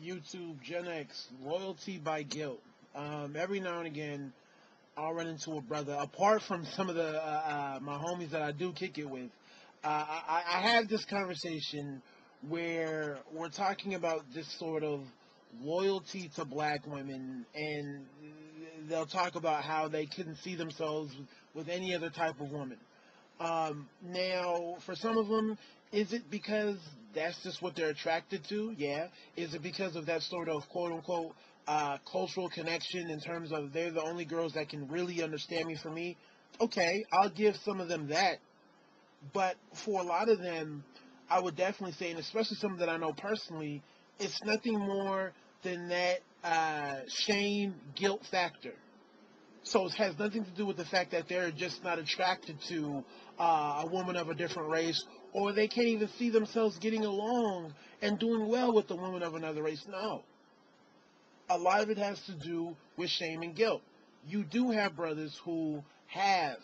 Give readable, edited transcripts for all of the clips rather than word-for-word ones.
YouTube, Gen X, loyalty by guilt. Every now and again, I'll run into a brother. Apart from some of the my homies that I do kick it with, I have this conversation where we're talking about this sort of loyalty to black women, and they'll talk about how they couldn't see themselves with any other type of woman. Now, for some of them, is it because that's just what they're attracted to? Yeah. Is it because of that sort of quote unquote cultural connection in terms of they're the only girls that can really understand me for me? Okay, I'll give some of them that. But for a lot of them, I would definitely say, and especially some that I know personally, it's nothing more than that shame, guilt factor. So it has nothing to do with the fact that they're just not attracted to a woman of a different race, or they can't even see themselves getting along and doing well with a woman of another race. No. A lot of it has to do with shame and guilt. You do have brothers who have,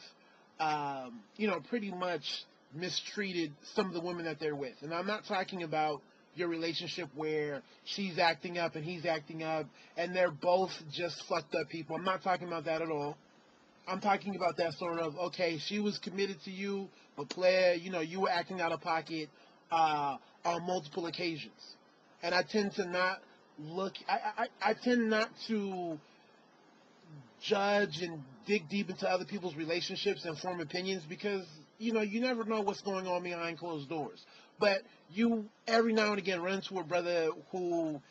pretty much mistreated some of the women that they're with. And I'm not talking about your relationship where she's acting up and he's acting up and they're both just fucked up people. I'm not talking about that at all. I'm talking about that sort of, okay, she was committed to you, but player, you were acting out of pocket on multiple occasions. And I tend to not I tend not to judge and dig deep into other people's relationships and form opinions because, you never know what's going on behind closed doors. But you, every now and again, run into a brother who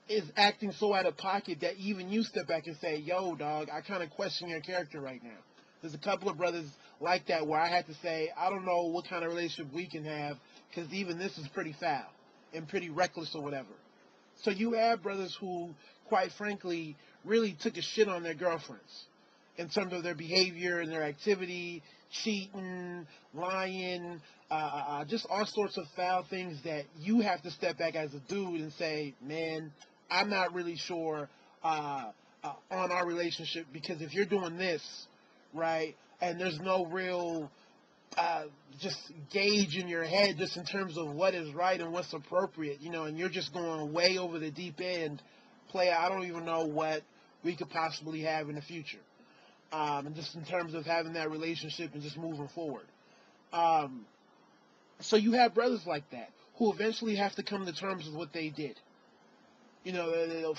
is acting so out of pocket that even you step back and say, yo, dog, I kind of question your character right now. There's a couple of brothers like that where I had to say, I don't know what kind of relationship we can have because even this is pretty foul and pretty reckless or whatever. So you have brothers who, quite frankly, really took a shit on their girlfriends in terms of their behavior and their activity, cheating, lying, just all sorts of foul things that you have to step back as a dude and say, man, I'm not really sure on our relationship because if you're doing this, right, and there's no real just gauge in your head just in terms of what is right and what's appropriate, and you're just going way over the deep end, player, I don't even know what we could possibly have in the future. And just in terms of having that relationship and just moving forward. So you have brothers like that who eventually have to come to terms with what they did.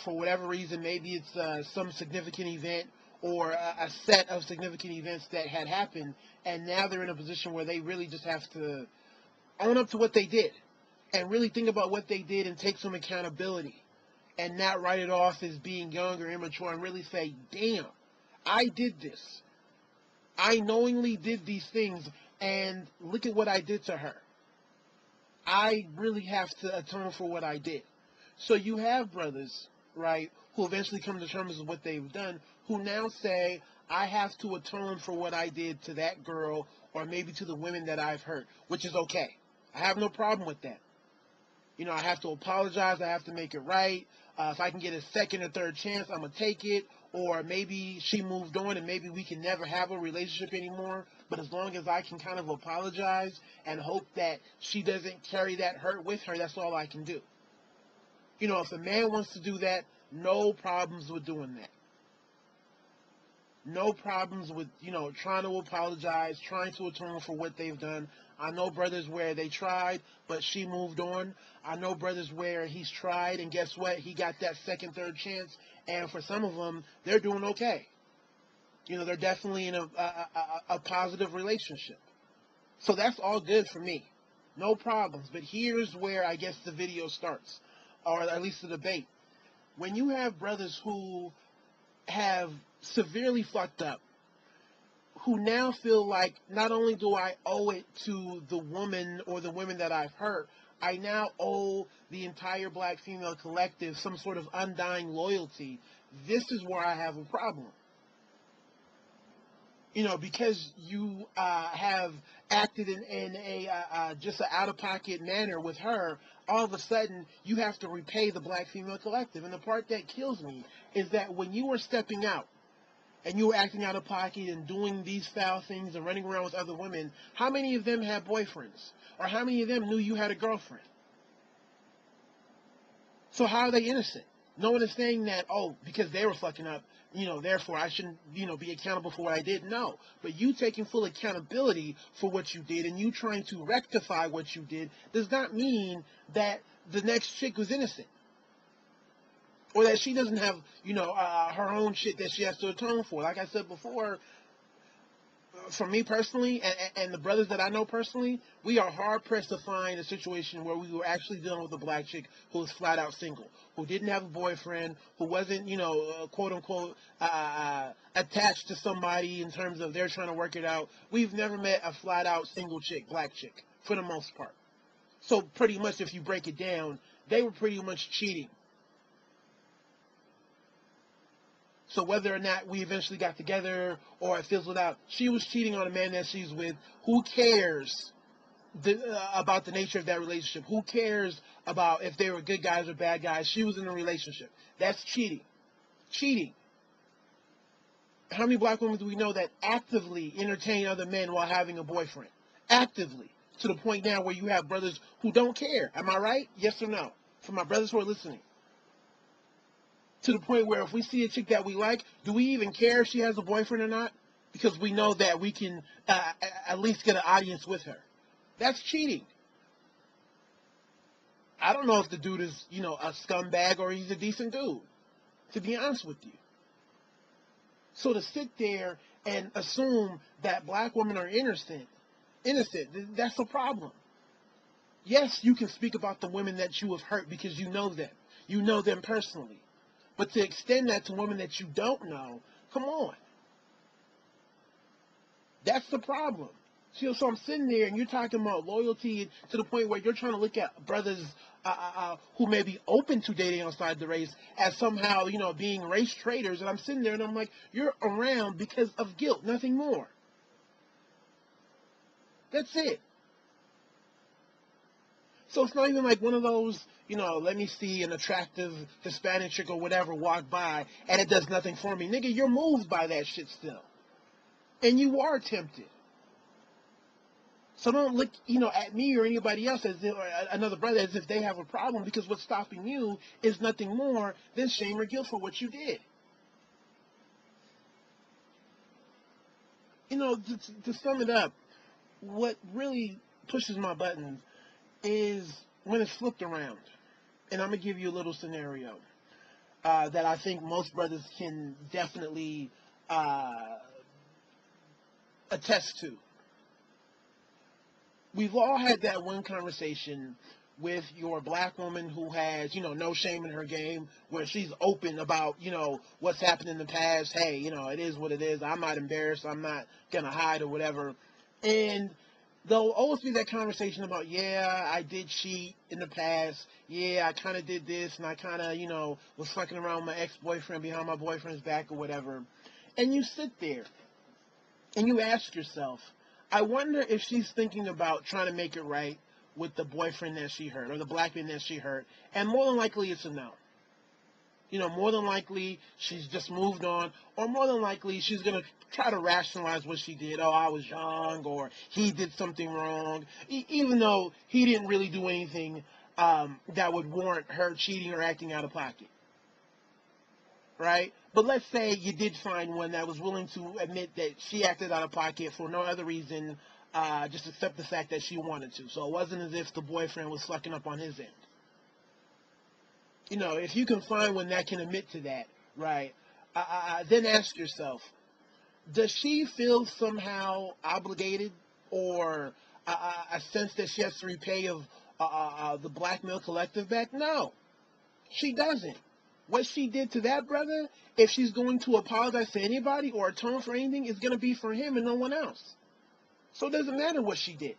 For whatever reason, maybe it's some significant event or a set of significant events that had happened, and now they're in a position where they really just have to own up to what they did and really think about what they did and take some accountability and not write it off as being young or immature and really say, damn, I did this. I knowingly did these things, and look at what I did to her. I really have to atone for what I did. So you have brothers, right, who eventually come to terms with what they've done, who now say, I have to atone for what I did to that girl or maybe to the women that I've hurt, which is okay. I have no problem with that. I have to apologize. I have to make it right. If I can get a second or third chance, I'm going to take it. Or maybe she moved on and maybe we can never have a relationship anymore. But as long as I can kind of apologize and hope that she doesn't carry that hurt with her, that's all I can do. If a man wants to do that, no problems with doing that. No problems with, trying to apologize, trying to atone for what they've done. I know brothers where they tried, but she moved on. I know brothers where he's tried, and guess what? He got that second, third chance. And for some of them, they're doing okay. They're definitely in a positive relationship. So that's all good for me. No problems. But here's where I guess the video starts, or at least the debate. When you have brothers who have severely fucked up, who now feel like not only do I owe it to the woman or the women that I've hurt, I now owe the entire black female collective some sort of undying loyalty. This is where I have a problem. Because you have acted in a just an out-of-pocket manner with her, all of a sudden you have to repay the black female collective. And the part that kills me is that when you were stepping out, and you were acting out of pocket and doing these foul things and running around with other women, how many of them had boyfriends? Or how many of them knew you had a girlfriend? So how are they innocent? No one is saying that, oh, because they were fucking up, therefore I shouldn't, be accountable for what I did. No. But you taking full accountability for what you did and you trying to rectify what you did does not mean that the next chick was innocent. Or that she doesn't have, her own shit that she has to atone for. Like I said before, for me personally, and the brothers that I know personally, we are hard pressed to find a situation where we were actually dealing with a black chick who was flat out single, who didn't have a boyfriend, who wasn't, quote unquote, attached to somebody in terms of they're trying to work it out. We've never met a flat out single chick, black chick, for the most part. So pretty much, if you break it down, they were pretty much cheating. So whether or not we eventually got together or it fizzled out, she was cheating on a man that she's with. Who cares about the nature of that relationship? Who cares about if they were good guys or bad guys? She was in a relationship. That's cheating. Cheating. How many black women do we know that actively entertain other men while having a boyfriend? Actively. To the point now where you have brothers who don't care. Am I right? Yes or no? For my brothers who are listening. To the point where if we see a chick that we like, do we even care if she has a boyfriend or not? Because we know that we can at least get an audience with her. That's cheating. I don't know if the dude is, a scumbag or he's a decent dude, to be honest with you. So to sit there and assume that black women are innocent, that's a problem. Yes, you can speak about the women that you have hurt because you know them. You know them personally. But to extend that to women that you don't know, come on. That's the problem. So I'm sitting there and you're talking about loyalty to the point where you're trying to look at brothers who may be open to dating outside the race as somehow, being race traitors. And I'm sitting there and I'm like, you're around because of guilt, nothing more. That's it. So it's not even like one of those, let me see an attractive Hispanic chick or whatever walk by and it does nothing for me. Nigga, you're moved by that shit still. And you are tempted. So don't look, at me or anybody else as if, or another brother as if they have a problem, because what's stopping you is nothing more than shame or guilt for what you did. To sum it up, what really pushes my buttons is when it's flipped around. And I'm going to give you a little scenario that I think most brothers can definitely attest to. We've all had that one conversation with your black woman who has, no shame in her game, where she's open about, what's happened in the past. Hey, it is what it is. I'm not embarrassed. I'm not going to hide or whatever. And there'll always be that conversation about, yeah, I did cheat in the past. Yeah, I kind of did this, and I kind of, was fucking around with my ex-boyfriend behind my boyfriend's back or whatever. And you sit there and you ask yourself, I wonder if she's thinking about trying to make it right with the boyfriend that she hurt or the black man that she hurt. And more than likely it's a no. More than likely she's just moved on, or more than likely she's going to try to rationalize what she did. Oh, I was young, or he did something wrong, even though he didn't really do anything that would warrant her cheating or acting out of pocket. Right? But let's say you did find one that was willing to admit that she acted out of pocket for no other reason, just accept the fact that she wanted to. So it wasn't as if the boyfriend was fucking up on his end. If you can find one that can admit to that, right, then ask yourself, does she feel somehow obligated or a sense that she has to repay of the black male collective back? No, she doesn't. What she did to that brother, if she's going to apologize to anybody or atone for anything, is going to be for him and no one else. So it doesn't matter what she did.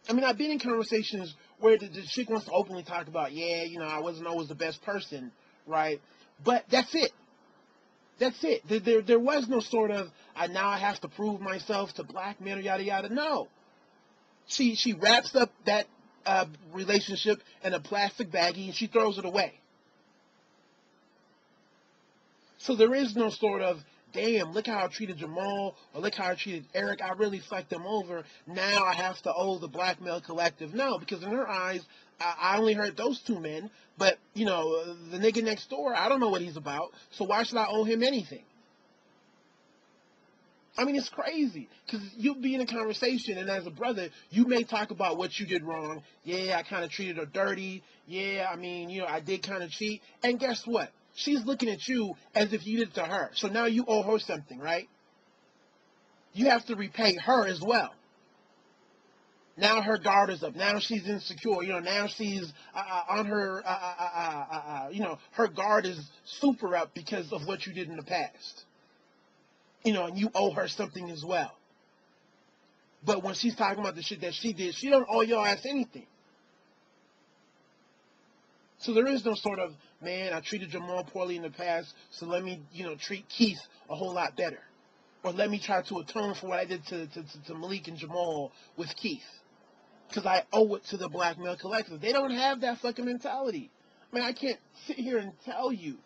I mean, I've been in conversations where the chick wants to openly talk about, yeah, I wasn't always the best person, right? But that's it. That's it. There was no sort of, now I have to prove myself to black men or yada yada. No. She wraps up that relationship in a plastic baggie and she throws it away. So there is no sort of, damn, look how I treated Jamal, or look how I treated Eric, I really fucked them over, now I have to owe the black male collective. No, because in her eyes, I only heard those two men, but the nigga next door, I don't know what he's about, so why should I owe him anything? I mean, it's crazy because you'll be in a conversation, and as a brother, you may talk about what you did wrong. Yeah, I kind of treated her dirty. Yeah, I mean, I did kind of cheat. And guess what? She's looking at you as if you did it to her. So now you owe her something, right? You have to repay her as well. Now her guard is up. Now she's insecure. Now she's on her, her guard is super up because of what you did in the past. And you owe her something as well. But when she's talking about the shit that she did, she don't owe your ass anything. So there is no sort of, man, I treated Jamal poorly in the past, so let me, treat Keith a whole lot better. Or let me try to atone for what I did to Malik and Jamal with Keith. Because I owe it to the black male collective. They don't have that fucking mentality. I mean, I can't sit here and tell you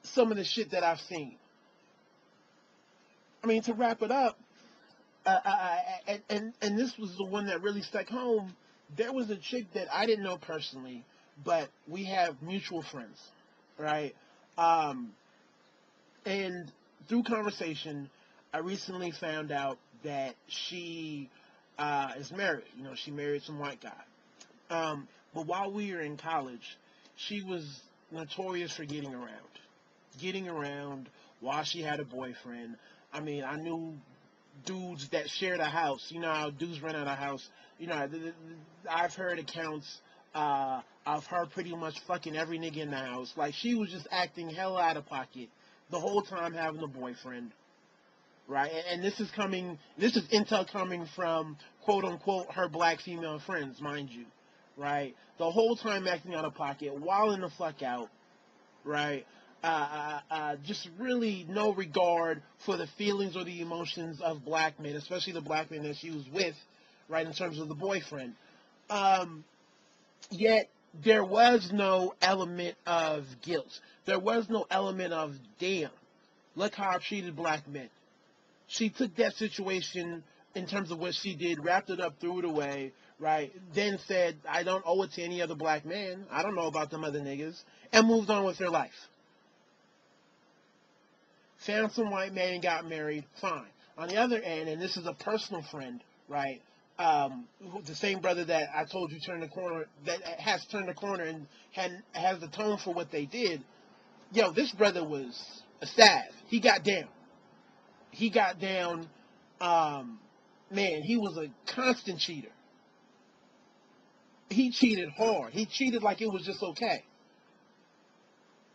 some of the shit that I've seen. I mean, to wrap it up, and this was the one that really stuck home. There was a chick that I didn't know personally, but we have mutual friends, right? And through conversation, I recently found out that she is married. She married some white guy. But while we were in college, she was notorious for getting around while she had a boyfriend. I mean, I knew dudes that shared a house. You know how dudes rent out a house. I've heard accounts of her pretty much fucking every nigga in the house. Like, she was just acting hella out of pocket the whole time having a boyfriend, right? And this is intel coming from, quote unquote, her black female friends, mind you, right? The whole time acting out of pocket, wilding the fuck out, right? Just really no regard for the feelings or the emotions of black men, especially the black men that she was with, right, in terms of the boyfriend. Yet there was no element of guilt. There was no element of, damn, look how I treated black men. She took that situation in terms of what she did, wrapped it up, threw it away, right, then said, I don't owe it to any other black man. I don't know about them other niggas, and moved on with her life. Found some white man and got married, fine. On the other end, and this is a personal friend, right? The same brother that I told you turned the corner, that has turned the corner and has the tone for what they did. Yo, this brother was a sav. He got down. Man, he was a constant cheater. He cheated hard. He cheated like it was just okay.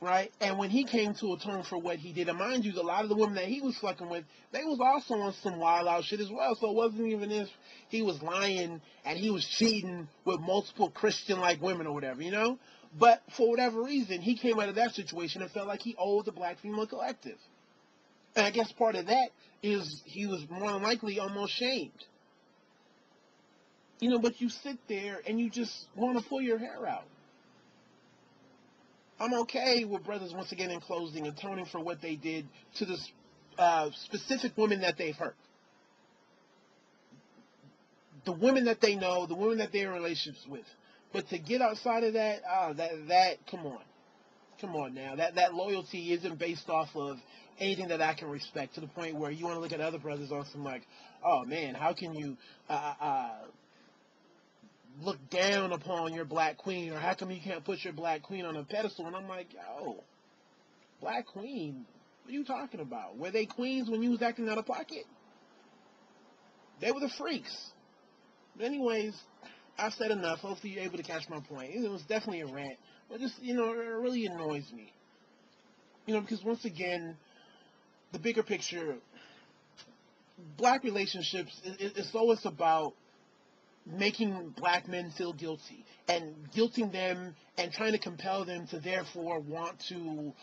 Right? And when he came to atone for what he did, and mind you, a lot of the women that he was fucking with, they was also on some wild out shit as well. So it wasn't even if he was lying and he was cheating with multiple Christian-like women or whatever, But for whatever reason, he came out of that situation and felt like he owed the black female collective. And I guess part of that is he was more than likely almost shamed. But you sit there and you just want to pull your hair out. I'm okay with brothers, once again, in closing, atoning for what they did to the specific women that they've hurt. The women that they know, the women that they're in relationships with. But to get outside of that, come on. Come on now. That loyalty isn't based off of anything that I can respect, to the point where you want to look at other brothers on some like, oh man, how can you look down upon your black queen, or how come you can't put your black queen on a pedestal? And I'm like, yo, black queen, what are you talking about? Were they queens when you was acting out of pocket? They were the freaks. But anyways, I've said enough. Hopefully you're able to catch my point. It was definitely a rant, but just, it really annoys me. Because once again, the bigger picture, black relationships, it's always about making black men feel guilty and guilting them and trying to compel them to therefore want to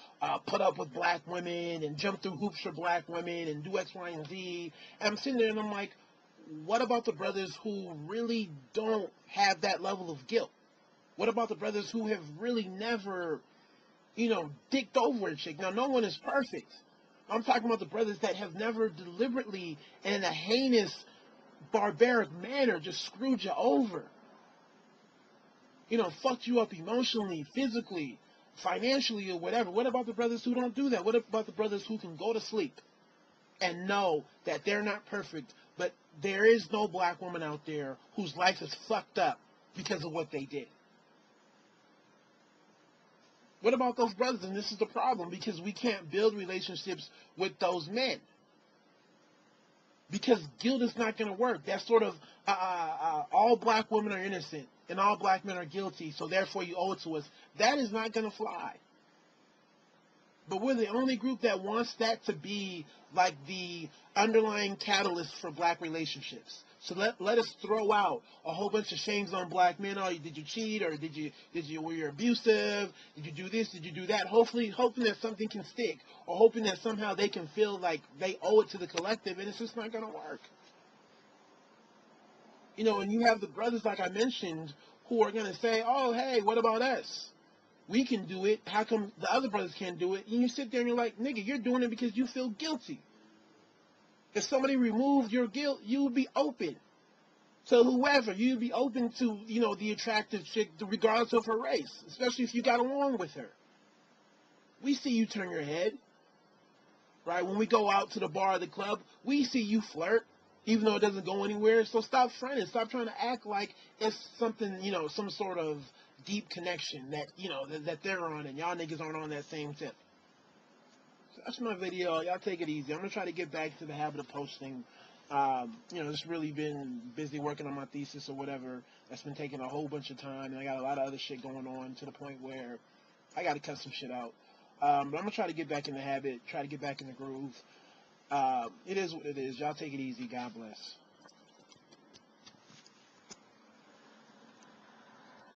put up with black women and jump through hoops for black women and do X, Y, and Z. And I'm sitting there and I'm like, what about the brothers who really don't have that level of guilt? What about the brothers who have really never, dicked over a chick? Now, no one is perfect. I'm talking about the brothers that have never deliberately and in a heinous, barbaric manner just screwed you over. fucked you up emotionally, physically, financially, or whatever. What about the brothers who don't do that? What about the brothers who can go to sleep and know that they're not perfect, but there is no black woman out there whose life is fucked up because of what they did? What about those brothers? And this is the problem, because we can't build relationships with those men. Because guilt is not going to work. That sort of all black women are innocent and all black men are guilty, so therefore you owe it to us. That is not going to fly. But we're the only group that wants that to be like the underlying catalyst for black relationships. So let us throw out a whole bunch of shames on black men. Oh, did you cheat, or were you abusive? Did you do this? Did you do that? Hoping that something can stick, or hoping that somehow they can feel like they owe it to the collective, and it's just not going to work. And you have the brothers, like I mentioned, who are going to say, oh, hey, what about us? We can do it. How come the other brothers can't do it? And you sit there and you're like, nigga, you're doing it because you feel guilty. If somebody removed your guilt, you would be open to whoever. You'd be open to, the attractive chick, regardless of her race, especially if you got along with her. We see you turn your head, right? When we go out to the bar or the club, we see you flirt, even though it doesn't go anywhere. So stop fronting. Stop trying to act like it's something, some sort of deep connection that, that they're on, and y'all niggas aren't on that same tip. So that's my video. Y'all take it easy. I'm going to try to get back to the habit of posting. Just really been busy working on my thesis or whatever. That's been taking a whole bunch of time, and I got a lot of other shit going on to the point where I got to cut some shit out. But I'm going to try to get back in the habit, try to get back in the groove. It is what it is. Y'all take it easy. God bless.